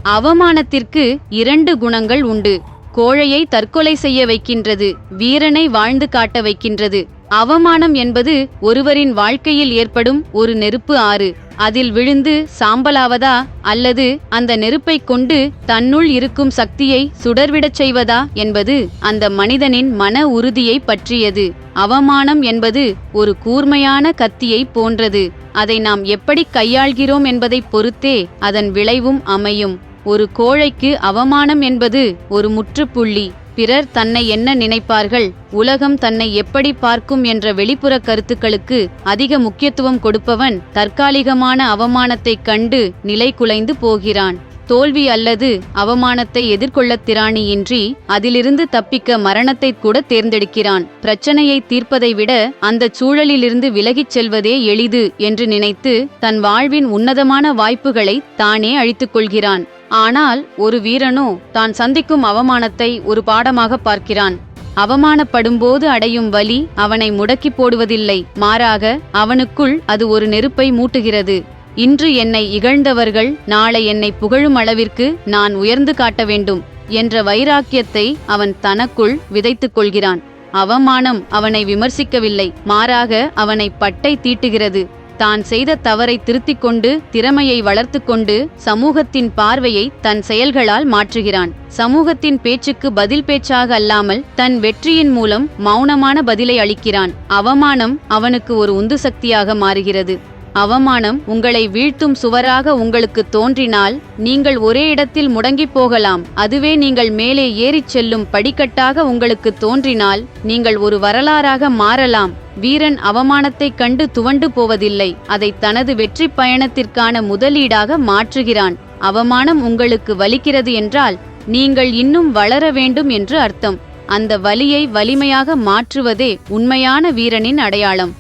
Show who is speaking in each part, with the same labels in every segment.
Speaker 1: அவமானத்திற்கு 2 குணங்கள் உண்டு. கோழையை தற்கொலை செய்ய வைக்கின்றது, வீரனை வாழ்ந்து காட்ட வைக்கின்றது. அவமானம் என்பது ஒருவரின் வாழ்க்கையில் ஏற்படும் ஒரு நெருப்பு ஆறு. அதில் விழுந்து சாம்பலாவதா அல்லது அந்த நெருப்பை கொண்டு தன்னுள் இருக்கும் சக்தியை சுடர்விடச் செய்வதா என்பது அந்த மனிதனின் மன உறுதியை பற்றியது. அவமானம் என்பது ஒரு கூர்மையான கத்தியை போன்றது. அதை நாம் எப்படி கையாள்கிறோம் என்பதை பொறுத்தே அதன் விளைவும் அமையும். ஒரு கோழைக்கு அவமானம் என்பது ஒரு முற்றுப்புள்ளி. பிறர் தன்னை என்ன நினைப்பார்கள், உலகம் தன்னை எப்படி பார்க்கும் என்ற வெளிப்புற கருத்துக்களுக்கு அதிக முக்கியத்துவம் கொடுப்பவன் தற்காலிகமான அவமானத்தைக் கண்டு நிலை குலைந்து போகிறான். தோல்வி அல்லது அவமானத்தை எதிர்கொள்ளத் திராணியின்றி அதிலிருந்து தப்பிக்க மரணத்தை கூட தேர்ந்தெடுக்கிறான். பிரச்சனையை தீர்ப்பதை விட அந்த சூழலிலிருந்து விலகிச் செல்வதே எளிது என்று நினைத்து தன் வாழ்வின் உன்னதமான வாய்ப்புகளை தானே அழித்துக் கொள்கிறான். ஆனால் ஒரு வீரனோ தான் சந்திக்கும் அவமானத்தை ஒரு பாடமாக பார்க்கிறான். அவமானப்படும்போது அடையும் வலி அவனை முடக்கி போடுவதில்லை, மாறாக அவனுக்குள் அது ஒரு நெருப்பை மூட்டுகிறது. இன்று என்னை இகழ்ந்தவர்கள் நாளை என்னை புகழும் அளவிற்கு நான் உயர்ந்து காட்ட வேண்டும் என்ற வைராக்கியத்தை அவன் தனக்குள் விதைத்துக் கொள்கிறான். அவமானம் அவனை விமர்சிக்கவில்லை, மாறாக அவனை பட்டை தீட்டுகிறது. தான் செய்த தவறை திருத்திக் கொண்டு திறமையை வளர்த்து கொண்டு சமூகத்தின் பார்வையை தன் செயல்களால் மாற்றுகிறான். சமூகத்தின் பேச்சுக்கு பதில் பேச்சாக அல்லாமல் தன் வெற்றியின் மூலம் மௌனமான பதிலை அளிக்கிறான். அவமானம் அவனுக்கு ஒரு உந்து சக்தியாக மாறுகிறது. அவமானம் உங்களை வீழ்த்தும் சுவராக உங்களுக்கு தோன்றினால் நீங்கள் ஒரே இடத்தில் முடங்கி போகலாம். அதுவே நீங்கள் மேலே ஏறிச் செல்லும் படிக்கட்டாக உங்களுக்கு தோன்றினால் நீங்கள் ஒரு வரலாறாக மாறலாம். வீரன் அவமானத்தைக் கண்டு துவண்டு போவதில்லை, அதை தனது வெற்றி பயணத்திற்கான முதலீடாக மாற்றுகிறான். அவமானம் உங்களுக்கு வலிக்கிறது என்றால் நீங்கள் இன்னும் வளர வேண்டும் என்று அர்த்தம். அந்த வலியை வலிமையாக மாற்றுவதே உண்மையான வீரனின் அடையாளம்.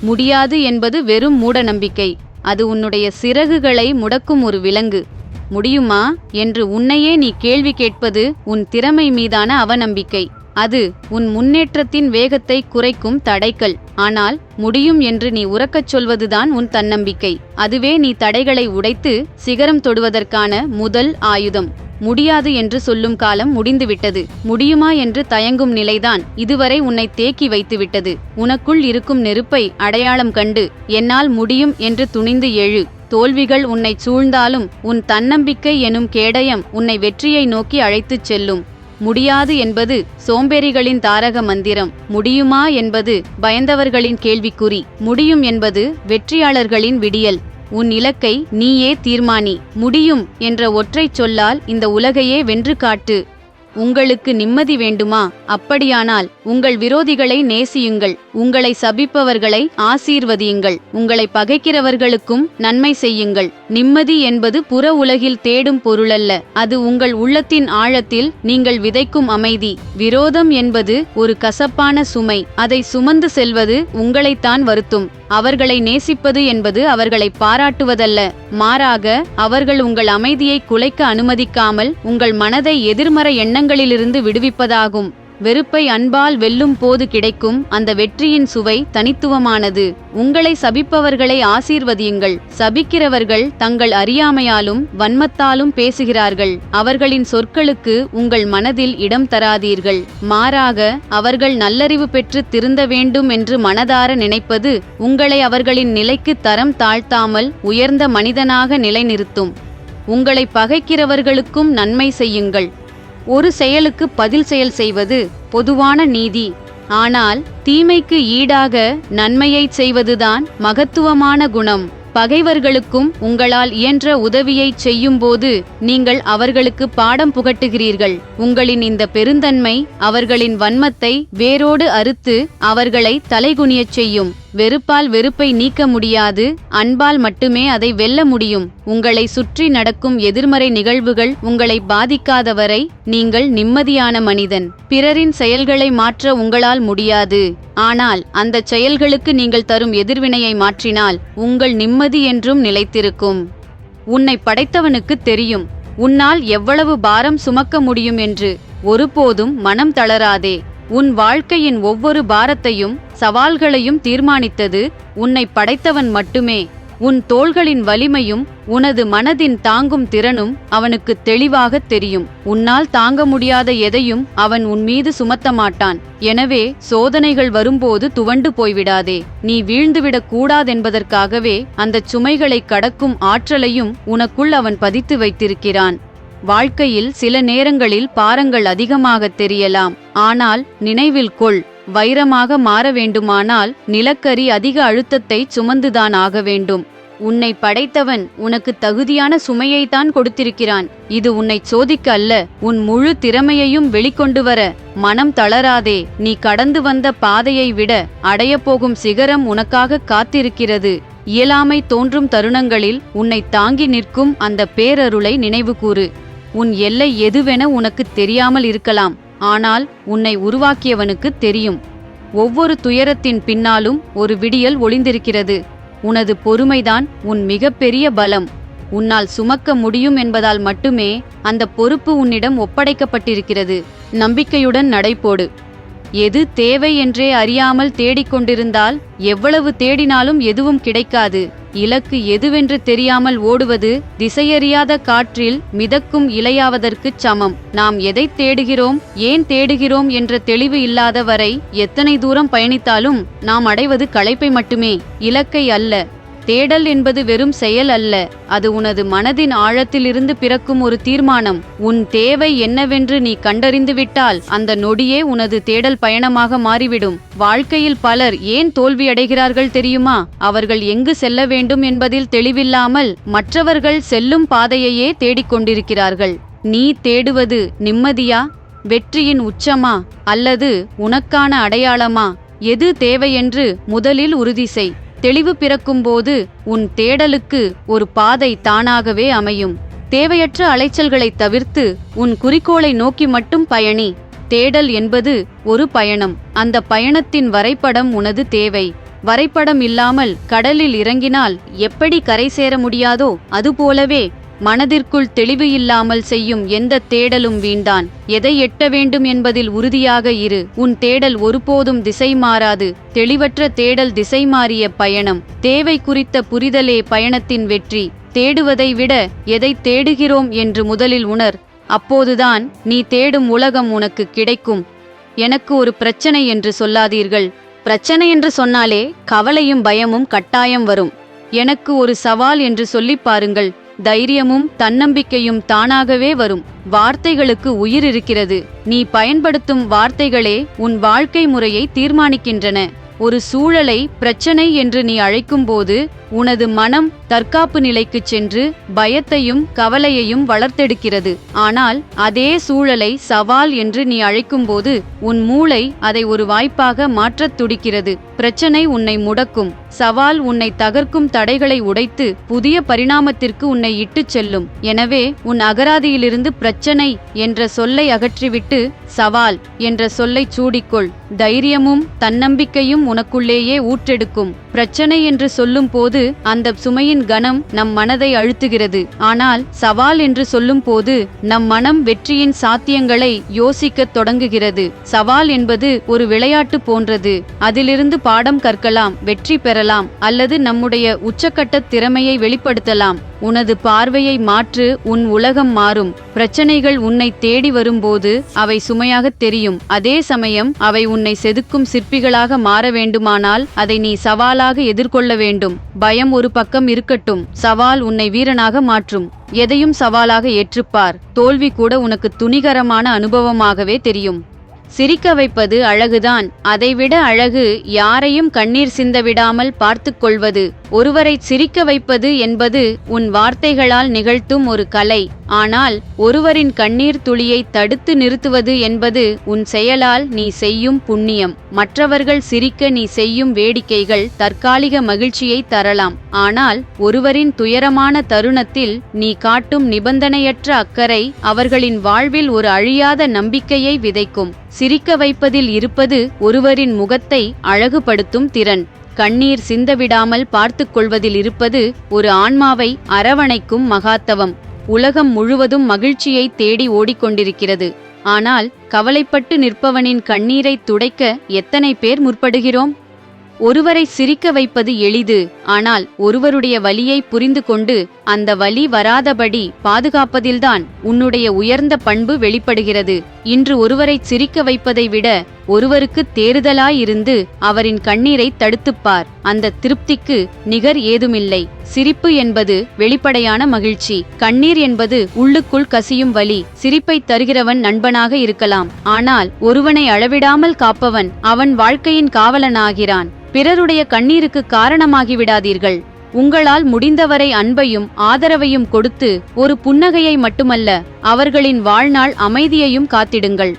Speaker 1: முடியாது என்பது வெறும் மூட நம்பிக்கை. அது உன்னுடைய சிறகுகளை முடக்கும் ஒரு விலங்கு. முடியுமா என்று உன்னையே நீ கேள்வி கேட்பது உன் திறமை மீதான அவநம்பிக்கை. அது உன் முன்னேற்றத்தின் வேகத்தை குறைக்கும் தடைக்கல். ஆனால் முடியும் என்று நீ உரக்கச் சொல்வதுதான் உன் தன்னம்பிக்கை. அதுவே நீ தடைகளை உடைத்து சிகரம் தொடுவதற்கான முதல் ஆயுதம். முடியாது என்று சொல்லும் காலம் முடிந்துவிட்டது. முடியுமா என்று தயங்கும் நிலைதான் இதுவரை உன்னை தேக்கி வைத்துவிட்டது. உனக்குள் இருக்கும் நெருப்பை அடையாளம் கண்டு என்னால் முடியும் என்று துணிந்து எழு. தோல்விகள் உன்னை சூழ்ந்தாலும் உன் தன்னம்பிக்கை எனும் கேடயம் உன்னை வெற்றியை நோக்கி அழைத்துச் செல்லும். முடியாது என்பது சோம்பேறிகளின் தாரக மந்திரம். முடியுமா என்பது பயந்தவர்களின் கேள்விக்குறி. முடியும் என்பது வெற்றியாளர்களின் விடியல். உன் இலக்கை நீயே தீர்மானி. முடியும் என்ற ஒற்றைச் சொல்லால் இந்த உலகையே வென்று காட்டு. உங்களுக்கு நிம்மதி வேண்டுமா? அப்படியானால் உங்கள் விரோதிகளை நேசியுங்கள். உங்களை சபிப்பவர்களை ஆசீர்வதியுங்கள். உங்களை பகைக்கிறவர்களுக்கும் நன்மை செய்யுங்கள். நிம்மதி என்பது புற உலகில் தேடும் பொருளல்ல, அது உங்கள் உள்ளத்தின் ஆழத்தில் நீங்கள் விதைக்கும் அமைதி. விரோதம் என்பது ஒரு கசப்பான சுமை. அதை சுமந்து செல்வது உங்களைத்தான் வருத்தும். அவர்களை நேசிப்பது என்பது அவர்களை பாராட்டுவதல்ல, மாறாக அவர்கள் உங்கள் அமைதியை குலைக்க அனுமதிக்காமல் உங்கள் மனதை எதிர்மறை எண்ணங்களிலிருந்து விடுவிப்பதாகும். வெறுப்பை அன்பால் வெல்லும் போது கிடைக்கும் அந்த வெற்றியின் சுவை தனித்துவமானது. உங்களை சபிப்பவர்களை ஆசீர்வதியுங்கள். சபிக்கிறவர்கள் தங்கள் அறியாமையாலும் வன்மத்தாலும் பேசுகிறார்கள். அவர்களின் சொற்களுக்கு உங்கள் மனதில் இடம் தராதீர்கள். மாறாக அவர்கள் நல்லறிவு பெற்று திருந்த வேண்டும் என்று மனதார நினைப்பது உங்களை அவர்களின் நிலைக்கு தரம் தாழ்த்தாமல் உயர்ந்த மனிதனாக நிலைநிறுத்தும். உங்களை பகைக்கிறவர்களுக்கும் நன்மை செய்யுங்கள். ஒரு செயலுக்கு பதில் செயல் செய்வது பொதுவான நீதி. ஆனால் தீமைக்கு ஈடாக நன்மையைச் செய்வதுதான் மகத்துவமான குணம். பகைவர்களுக்கும் உங்களால் இயன்ற உதவியை செய்யும்போது நீங்கள் அவர்களுக்கு பாடம் புகட்டுகிறீர்கள். உங்களின் இந்த பெருந்தன்மை அவர்களின் வன்மத்தை வேரோடு அறுத்து அவர்களை தலைகுனியச் செய்யும். வெறுப்பால் வெறுப்பை நீக்க முடியாது, அன்பால் மட்டுமே அதை வெல்ல முடியும். உங்களை சுற்றி நடக்கும் எதிர்மறை நிகழ்வுகள் உங்களை பாதிக்காதவரை நீங்கள் நிம்மதியான மனிதன். பிறரின் செயல்களை மாற்ற உங்களால் முடியாது. ஆனால் அந்த செயல்களுக்கு நீங்கள் தரும் எதிர்வினையை மாற்றினால் உங்கள் நிம்மதி என்றும் நிலைத்திருக்கும். உன்னை படைத்தவனுக்கு தெரியும் உன்னால் எவ்வளவு பாரம் சுமக்க முடியும் என்று. ஒருபோதும் மனம் தளராதே. உன் வாழ்க்கையின் ஒவ்வொரு பாரத்தையும் சவால்களையும் தீர்மானித்தது உன்னை படைத்தவன் மட்டுமே. உன் தோள்களின் வலிமையும் உனது மனதின் தாங்கும் திறனும் அவனுக்கு தெளிவாகத் தெரியும். உன்னால் தாங்க முடியாத எதையும் அவன் உன்மீது சுமத்த மாட்டான். எனவே சோதனைகள் வரும்போது துவண்டு போய்விடாதே. நீ வீழ்ந்துவிடக் கூடாதென்பதற்காகவே அந்தச் சுமைகளை கடக்கும் ஆற்றலையும் உனக்குள் அவன் பதித்து வைத்திருக்கிறான். வாழ்க்கையில் சில நேரங்களில் பாரங்கள் அதிகமாகத் தெரியலாம். ஆனால் நினைவில் கொள், வைரமாக மாற வேண்டுமானால் நிலக்கரி அதிக அழுத்தத்தை சுமந்துதான் ஆக வேண்டும். உன்னை படைத்தவன் உனக்கு தகுதியான சுமையைத்தான் கொடுத்திருக்கிறான். இது உன்னை சோதிக்க அல்ல, உன் முழு திறமையையும் வெளிக்கொண்டு வர. மனம் தளராதே. நீ கடந்து வந்த பாதையை விட அடையப்போகும் சிகரம் உனக்காக காத்திருக்கிறது. இயலாமை தோன்றும் தருணங்களில் உன்னை தாங்கி நிற்கும் அந்த பேரருளை நினைவுகூறு. உன் எல்லை எதுவென உனக்கு தெரியாமல் இருக்கலாம், ஆனால் உன்னை உருவாக்கியவனுக்கு தெரியும். ஒவ்வொரு துயரத்தின் பின்னாலும் ஒரு விடியல் ஒளிந்திருக்கிறது. உனது பொறுமைதான் உன் மிகப்பெரிய பலம். உன்னால் சுமக்க முடியும் என்பதால் மட்டுமே அந்த பொறுப்பு உன்னிடம் ஒப்படைக்கப்பட்டிருக்கிறது. நம்பிக்கையுடன் நடைபோடு. எது தேவை என்றே அறியாமல் தேடிக்கொண்டிருந்தால் எவ்வளவு தேடினாலும் எதுவும் கிடைக்காது. இலக்கு எதுவென்று தெரியாமல் ஓடுவது திசையறியாத காற்றில் மிதக்கும் இலையாவதற்குச் சமம். நாம் எதைத் தேடுகிறோம், ஏன் தேடுகிறோம் என்ற தெளிவு இல்லாத வரை எத்தனை தூரம் பயணித்தாலும் நாம் அடைவது களைப்பை மட்டுமே, இலக்கை அல்ல. தேடல் என்பது வெறும் செயல் அல்ல, அது உனது மனதின் ஆழத்திலிருந்து பிறக்கும் ஒரு தீர்மானம். உன் தேவை என்னவென்று நீ கண்டறிந்துவிட்டால் அந்த நொடியே உனது தேடல் பயணமாக மாறிவிடும். வாழ்க்கையில் பலர் ஏன் தோல்வியடைகிறார்கள் தெரியுமா? அவர்கள் எங்கு செல்ல வேண்டும் என்பதில் தெளிவில்லாமல் மற்றவர்கள் செல்லும் பாதையையே தேடிக்கொண்டிருக்கிறார்கள். நீ தேடுவது நிம்மதியா, வெற்றியின் உச்சமா, அல்லது உனக்கான அடையாளமா? எது தேவையென்று முதலில் உறுதி செய். தெளிவு பிறக்கும்போது உன் தேடலுக்கு ஒரு பாதை தானாகவே அமையும். தேவையற்ற அலைச்சல்களை தவிர்த்து உன் குறிக்கோளை நோக்கி மட்டும் பயணி. தேடல் என்பது ஒரு பயணம். அந்த பயணத்தின் வரைபடம் உனது தேவை. வரைபடம் இல்லாமல் கடலில் இறங்கினால் எப்படி கரை சேர முடியாதோ அதுபோலவே மனதிற்குள் தெளிவு இல்லாமல் செய்யும் எந்த தேடலும் வீண்தான். எதை எட்ட வேண்டும் என்பதில் உறுதியாக இரு. உன் தேடல் ஒருபோதும் திசை மாறாது. தெளிவற்ற தேடல் திசை மாறிய பயணம். தேவை குறித்த புரிதலே பயணத்தின் வெற்றி. தேடுவதை விட எதை தேடுகிறோம் என்று முதலில் உணர். அப்போதுதான் நீ தேடும் உலகம் உனக்கு கிடைக்கும். எனக்கு ஒரு பிரச்சனை என்று சொல்லாதீர்கள். பிரச்சனை என்று சொன்னாலே கவலையும் பயமும் கட்டாயம் வரும். எனக்கு ஒரு சவால் என்று சொல்லிப் பாருங்கள். தைரியமும் தன்னம்பிக்கையும் தானாகவே வரும். வார்த்தைகளுக்கு உயிர் இருக்கிறது. நீ பயன்படுத்தும் வார்த்தைகளே உன் வாழ்க்கை முறையை தீர்மானிக்கின்றன. ஒரு சூழலை பிரச்சனை என்று நீ அழைக்கும்போது உனது மனம் தற்காப்பு நிலைக்குச் சென்று பயத்தையும் கவலையையும் வளர்த்தெடுக்கிறது. ஆனால் அதே சூழலை சவால் என்று நீ அழைக்கும்போது உன் மூளை அதை ஒரு வாய்ப்பாக மாற்றத் துடிக்கிறது. பிரச்சனை உன்னை முடக்கும். சவால் உன்னை தகர்க்கும் தடைகளை உடைத்து புதிய பரிணாமத்திற்கு உன்னை இட்டுச் செல்லும். எனவே உன் அகராதியிலிருந்து பிரச்சனை என்ற சொல்லை அகற்றிவிட்டு சவால் என்ற சொல்லை சூடிக்கொள். தைரியமும் தன்னம்பிக்கையும் உனக்குள்ளேயே ஊற்றெடுக்கும். பிரச்சனை என்று சொல்லும் போது அந்த சுமையின் கனம் நம் மனதை அழுத்துகிறது. ஆனால் சவால் என்று சொல்லும் போது நம் மனம் வெற்றியின் சாத்தியங்களை யோசிக்கத் தொடங்குகிறது. சவால் என்பது ஒரு விளையாட்டு போன்றது. அதிலிருந்து பாடம் கற்கலாம், வெற்றி பெறலாம், அல்லது நம்முடைய உச்சக்கட்ட திறமையை வெளிப்படுத்தலாம். உனது பார்வையை மாற்று, உன் உலகம் மாறும். பிரச்சனைகள் உன்னை தேடி வரும்போது அவை சுமையாகத் தெரியும். அதே சமயம் அவை உன்னை செதுக்கும் சிற்பிகளாக மாற வேண்டுமானால் அதை நீ சவாலாக எதிர்கொள்ள வேண்டும். பயம் ஒரு பக்கம் இருக்கட்டும், சவால் உன்னை வீரனாக மாற்றும். எதையும் சவாலாக ஏற்றுப்பார். தோல்வி கூட உனக்கு துணிகரமான அனுபவமாகவே தெரியும். சிரிக்க வைப்பது அழகுதான். அதைவிட அழகு யாரையும் கண்ணீர் சிந்த விடாமல் பார்த்து கொள்வது. ஒருவரை சிரிக்க வைப்பது என்பது உன் வார்த்தைகளால் நிகழ்த்தும் ஒரு கலை. ஆனால் ஒருவரின் கண்ணீர் துளியை தடுத்து நிறுத்துவது என்பது உன் செயலால் நீ செய்யும் புண்ணியம். மற்றவர்கள் சிரிக்க நீ செய்யும் வேடிக்கைகள் தற்காலிக மகிழ்ச்சியை தரலாம். ஆனால் ஒருவரின் துயரமான தருணத்தில் நீ காட்டும் நிபந்தனையற்ற அக்கறை அவர்களின் வாழ்வில் ஒரு அழியாத நம்பிக்கையை விதைக்கும். சிரிக்க வைப்பதில் இருப்பது ஒருவரின் முகத்தை அழகுபடுத்தும் திறன். கண்ணீர் சிந்தவிடாமல் பார்த்து கொள்வதில் இருப்பது ஒரு ஆன்மாவை அரவணைக்கும் மகாத்தவம். உலகம் முழுவதும் மகிழ்ச்சியை தேடி ஓடிக்கொண்டிருக்கிறது. ஆனால் கவலைப்பட்டு நிற்பவனின் கண்ணீரை துடைக்க எத்தனை பேர் முற்படுகிறோம்? ஒருவரை சிரிக்க வைப்பது எளிது. ஆனால் ஒருவருடைய வலியை புரிந்து கொண்டு அந்த வலி வராதபடி பாதுகாப்பதில்தான் உன்னுடைய உயர்ந்த பண்பு வெளிப்படுகிறது. இன்று ஒருவரை சிரிக்க வைப்பதை விட ஒருவருக்கு தேறுதலாயிருந்து அவரின் கண்ணீரை தடுத்துப்பார். அந்த திருப்திக்கு நிகர் ஏதுமில்லை. சிரிப்பு என்பது வெளிப்படையான மகிழ்ச்சி. கண்ணீர் என்பது உள்ளுக்குள் கசியும் வலி. சிரிப்பை தருகிறவன் நண்பனாக இருக்கலாம், ஆனால் ஒருவனை அளவிடாமல் காப்பவன் அவன் வாழ்க்கையின் காவலனாகிறான். பிறருடைய கண்ணீருக்கு காரணமாகிவிடாதீர்கள். உங்களால் முடிந்தவரை அன்பையும் ஆதரவையும் கொடுத்து ஒரு புன்னகையை மட்டுமல்ல, அவர்களின் வாழ்நாள் அமைதியையும் காத்திடுங்கள்.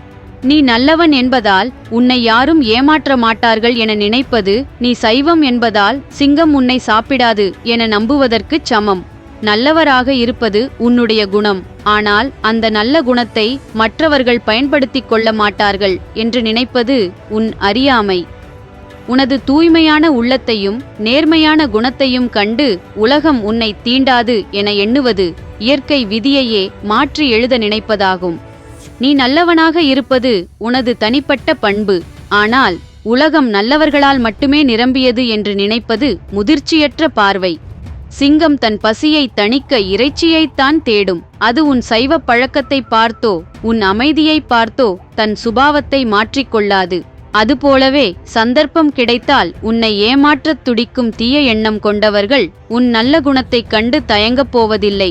Speaker 1: நீ நல்லவன் என்பதால் உன்னை யாரும் ஏமாற்ற மாட்டார்கள் என நினைப்பது நீ சைவம் என்பதால் சிங்கம் உன்னை சாப்பிடாது என நம்புவதற்குச் சமம். நல்லவராக இருப்பது உன்னுடைய குணம். ஆனால் அந்த நல்ல குணத்தை மற்றவர்கள் பயன்படுத்திக் கொள்ள மாட்டார்கள் என்று நினைப்பது உன் அறியாமை. உனது தூய்மையான உள்ளத்தையும் நேர்மையான குணத்தையும் கண்டு உலகம் உன்னை தீண்டாது என எண்ணுவது இயற்கை விதியையே மாற்றி எழுத நினைப்பதாகும். நீ நல்லவனாக இருப்பது உனது தனிப்பட்ட பண்பு. ஆனால் உலகம் நல்லவர்களால் மட்டுமே நிரம்பியது என்று நினைப்பது முதிர்ச்சியற்ற பார்வை. சிங்கம் தன் பசியை தணிக்க இறைச்சியைத்தான் தேடும். அது உன் சைவ பழக்கத்தை பார்த்தோ உன் அமைதியை பார்த்தோ தன் சுபாவத்தை மாற்றிக்கொள்ளாது. அதுபோலவே சந்தர்ப்பம் கிடைத்தால் உன்னை ஏமாற்றத் துடிக்கும் தீய எண்ணம் கொண்டவர்கள் உன் நல்ல குணத்தைக் கண்டு தயங்கப் போவதில்லை.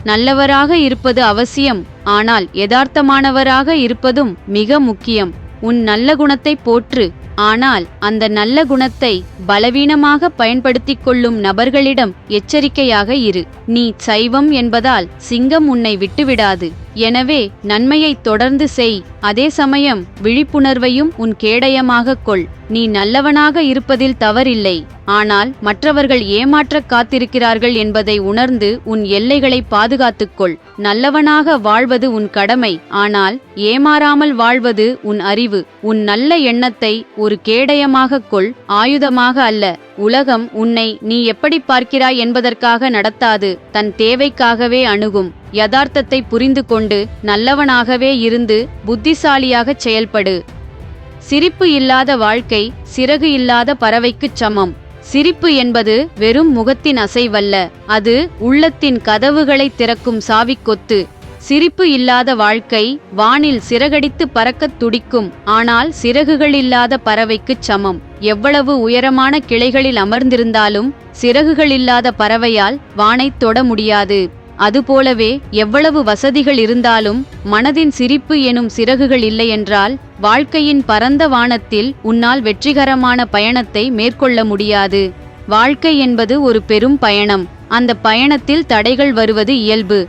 Speaker 1: நல்லவராக இருப்பது அவசியம், ஆனால் யதார்த்தமானவராக இருப்பதும் மிக முக்கியம். உன் நல்ல குணத்தை போற்று, ஆனால் அந்த நல்ல குணத்தை பலவீனமாக பயன்படுத்திக் கொள்ளும் நபர்களிடம் எச்சரிக்கையாக இரு. நீ சைவம் என்பதால் சிங்கம் உன்னை விட்டுவிடாது. எனவே நன்மையை தொடர்ந்து செய். அதே சமயம் விழிப்புணர்வையும் உன் கேடயமாகக் கொள். நீ நல்லவனாக இருப்பதில் தவறில்லை, ஆனால் மற்றவர்கள் ஏமாற்றக் காத்திருக்கிறார்கள் என்பதை உணர்ந்து உன் எல்லைகளை பாதுகாத்துக்கொள். நல்லவனாக வாழ்வது உன் கடமை, ஆனால் ஏமாறாமல் வாழ்வது உன் அறிவு. உன் நல்ல எண்ணத்தை ஒரு கேடயமாகக் கொள், ஆயுதமாக அல்ல. உலகம் உன்னை நீ எப்படி பார்க்கிறாய் என்பதற்காக நடத்தாது, தன் தேவைக்காகவே அணுகும். யதார்த்தத்தை புரிந்து கொண்டு நல்லவனாகவே இருந்து புத்திசாலியாகச் செயல்படு. சிரிப்பு இல்லாத வாழ்க்கை சிறகு இல்லாத பறவைக்குச் சமம். சிரிப்பு என்பது வெறும் முகத்தின் அசைவல்ல, அது உள்ளத்தின் கதவுகளை திறக்கும் சாவிக்கொத்து. சிரிப்பு இல்லாத வாழ்க்கை வானில் சிறகடித்து பறக்கத் துடிக்கும், ஆனால் சிறகுகள் இல்லாத பறவைக்குச் சமம். எவ்வளவு உயரமான கிளைகளில் அமர்ந்திருந்தாலும் சிறகுகள் இல்லாத பறவையால் வானைத் தொட முடியாது. அதுபோலவே எவ்வளவு வசதிகள் இருந்தாலும் மனதின் சிரிப்பு எனும் சிறகுகள் இல்லையென்றால் வாழ்க்கையின் பரந்த வானத்தில் உன்னால் வெற்றிகரமான பயணத்தை மேற்கொள்ள முடியாது. வாழ்க்கை என்பது ஒரு பெரும் பயணம். அந்த பயணத்தில் தடைகள் வருவது இயல்பு.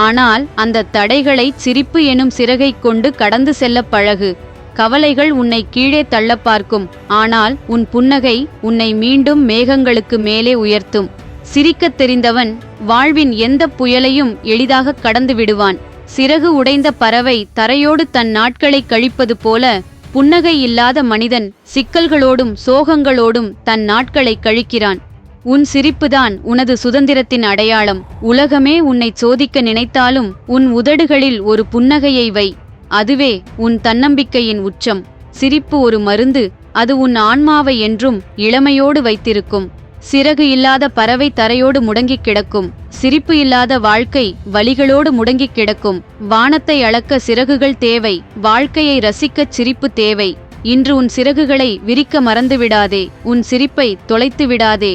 Speaker 1: ஆனால் அந்த தடைகளை சிரிப்பு எனும் சிறகைக் கொண்டு கடந்து செல்ல பழகு. கவலைகள் உன்னை கீழே தள்ள பார்க்கும், ஆனால் உன் புன்னகை உன்னை மீண்டும் மேகங்களுக்கு மேலே உயர்த்தும். சிரிக்கத் தெரிந்தவன் வாழ்வின் எந்த புயலையும் எளிதாக கடந்து விடுவான். சிறகு உடைந்த பறவை தரையோடு தன் நாட்களை கழிப்பது போல புன்னகை இல்லாத மனிதன் சிக்கல்களோடும் சோகங்களோடும் தன் நாட்களை கழிக்கிறான். உன் சிரிப்புதான் உனது சுதந்திரத்தின் அடையாளம். உலகமே உன்னை சோதிக்க நினைத்தாலும் உன் உதடுகளில் ஒரு புன்னகையை வை. அதுவே உன் தன்னம்பிக்கையின் உச்சம். சிரிப்பு ஒரு மருந்து. அது உன் ஆன்மாவை என்றும் இளமையோடு வைத்திருக்கும். சிறகு இல்லாத பறவை தரையோடு முடங்கிக் கிடக்கும். சிரிப்பு இல்லாத வாழ்க்கை வலிகளோடு முடங்கிக் கிடக்கும். வானத்தை அளக்க சிறகுகள் தேவை, வாழ்க்கையை ரசிக்கச் சிரிப்பு தேவை. இன்று உன் சிறகுகளை விரிக்க மறந்துவிடாதே. உன் சிரிப்பை தொலைத்து விடாதே.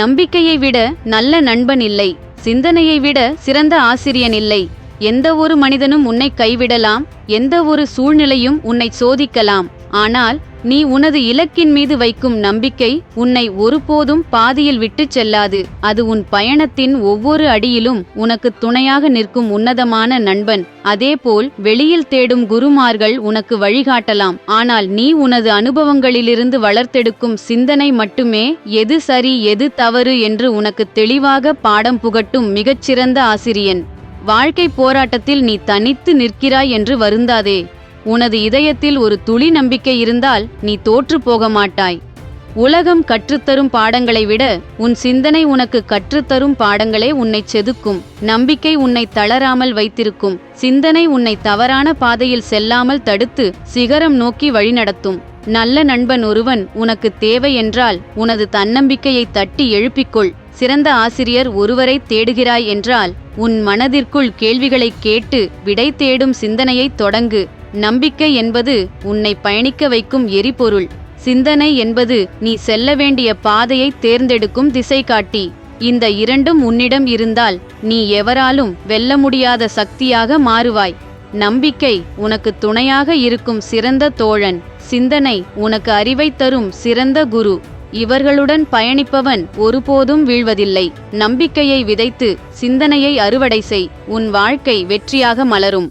Speaker 1: நம்பிக்கையை விட நல்ல நண்பன் இல்லை, சிந்தனையை விட சிறந்த ஆசிரியன் இல்லை. எந்த ஒரு மனிதனும் உன்னை கைவிடலாம், எந்த ஒரு சூழ்நிலையும் உன்னை சோதிக்கலாம். ஆனால் நீ உனது இலக்கின் மீது வைக்கும் நம்பிக்கை உன்னை ஒருபோதும் பாதியில் விட்டுச் செல்லாது. அது உன் பயணத்தின் ஒவ்வொரு அடியிலும் உனக்கு துணையாக நிற்கும் உன்னதமான நண்பன். அதேபோல் வெளியில் தேடும் குருமார்கள் உனக்கு வழிகாட்டலாம், ஆனால் நீ உனது அனுபவங்களிலிருந்து வளர்த்தெடுக்கும் சிந்தனை மட்டுமே எது சரி எது தவறு என்று உனக்கு தெளிவாக பாடம் புகட்டும் மிகச்சிறந்த ஆசிரியன். வாழ்க்கை போராட்டத்தில் நீ தனித்து நிற்கிறாய் என்று வருந்தாதே. உனது இதயத்தில் ஒரு துளி நம்பிக்கை இருந்தால் நீ தோற்று போக மாட்டாய். உலகம் கற்றுத்தரும் பாடங்களை விட உன் சிந்தனை உனக்கு கற்றுத்தரும் பாடங்களே உன்னை செதுக்கும். நம்பிக்கை உன்னை தளராமல் வைத்திருக்கும். சிந்தனை உன்னை தவறான பாதையில் செல்லாமல் தடுத்து சிகரம் நோக்கி வழிநடத்தும். நல்ல நண்பன் ஒருவன் உனக்கு தேவை என்றால் உனது தன்னம்பிக்கையை தட்டி எழுப்பிக்கொள். சிறந்த ஆசிரியர் ஒருவரை தேடுகிறாய் என்றால் உன் மனதிற்குள் கேள்விகளைக் கேட்டு விடை தேடும் சிந்தனையை தொடங்கு. நம்பிக்கை என்பது உன்னை பயணிக்க வைக்கும் எரிபொருள். சிந்தனை என்பது நீ செல்ல வேண்டிய பாதையை தேர்ந்தெடுக்கும் திசைகாட்டி. இந்த இரண்டும் உன்னிடம் இருந்தால் நீ எவராலும் வெல்ல முடியாத சக்தியாக மாறுவாய். நம்பிக்கை உனக்கு துணையாக இருக்கும் சிறந்த தோழன். சிந்தனை உனக்கு அறிவை தரும் சிறந்த குரு. இவர்களுடன் பயணிப்பவன் ஒருபோதும் வீழ்வதில்லை. நம்பிக்கையை விதைத்து சிந்தனையை அறுவடை செய். உன் வாழ்க்கை வெற்றியாக மலரும்.